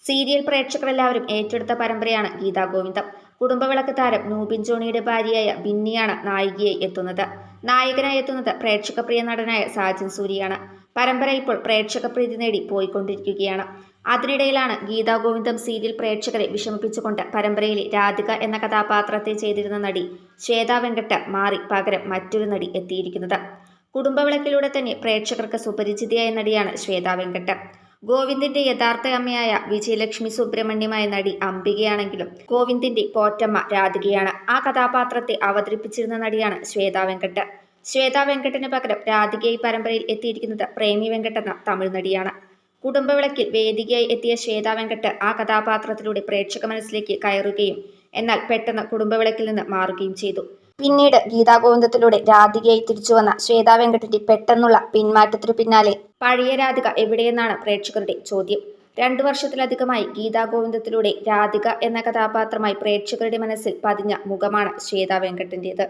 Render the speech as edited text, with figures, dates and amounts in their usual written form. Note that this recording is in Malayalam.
സീരിയൽ പ്രേക്ഷകരെല്ലാവരും ഏറ്റെടുത്ത പരമ്പരയാണ് ഗീതാഗോവിന്ദം. കുടുംബവിളക്ക് താരം നൂബിൻ ജോണിയുടെ ഭാര്യയായ ബിന്നിയാണ് നായികയായി എത്തുന്നത്. നായകനായി എത്തുന്നത് പ്രേക്ഷകപ്രിയ നടനായ സാജൻ സൂര്യയാണ്. പരമ്പര ഇപ്പോൾ പ്രേക്ഷകപ്രീതി നേടി പോയിക്കൊണ്ടിരിക്കുകയാണ്. അതിനിടയിലാണ് ഗീതാഗോവിന്ദം സീരിയൽ പ്രേക്ഷകരെ വിഷമിപ്പിച്ചുകൊണ്ട് പരമ്പരയിലെ രാധിക എന്ന കഥാപാത്രത്തെ ചെയ്തിരുന്ന നടി ശ്വേതാ വെങ്കട്ട് മാറി പകരം മറ്റൊരു നടി എത്തിയിരിക്കുന്നത്. കുടുംബവിളക്കിലൂടെ തന്നെ പ്രേക്ഷകർക്ക് സുപരിചിതയായ നടിയാണ് ശ്വേതാ വെങ്കട്ട്. ഗോവിന്ദിന്റെ യഥാർത്ഥ അമ്മയായ വിജയലക്ഷ്മി സുബ്രഹ്മണ്യമായ നടി അംബികയാണെങ്കിലും ഗോവിന്ദിന്റെ പോറ്റമ്മ രാധികയാണ്. ആ കഥാപാത്രത്തെ അവതരിപ്പിച്ചിരുന്ന നടിയാണ് ശ്വേതാ വെങ്കട്ട്. ശ്വേതാ വെങ്കട്ടിന് പകരം രാധികയായി പരമ്പരയിൽ എത്തിയിരിക്കുന്നത് പ്രേമി വെങ്കട്ട് എന്ന തമിഴ് നടിയാണ്. കുടുംബവിളക്കിൽ വേദികയായി എത്തിയ ശ്വേതാ വെങ്കട്ട് ആ കഥാപാത്രത്തിലൂടെ പ്രേക്ഷക മനസ്സിലേക്ക് കയറുകയും എന്നാൽ പെട്ടെന്ന് കുടുംബവിളക്കിൽ നിന്ന് മാറുകയും ചെയ്തു. പിന്നീട് ഗീതാഗോവിന്ദത്തിലൂടെ രാധികയായി തിരിച്ചുവന്ന ശ്വേതാ വെങ്കട്ടിന്റെ പെട്ടെന്നുള്ള പിന്മാറ്റത്തിനു പിന്നാലെ പഴയ രാധിക എവിടെയെന്നാണ് പ്രേക്ഷകരുടെ ചോദ്യം. 2 വർഷത്തിലധികമായി ഗീതാഗോവിന്ദത്തിലൂടെ രാധിക എന്ന കഥാപാത്രമായി പ്രേക്ഷകരുടെ മനസ്സിൽ പതിഞ്ഞ മുഖമാണ് ശ്വേതാ വെങ്കട്ടിന്റേത്.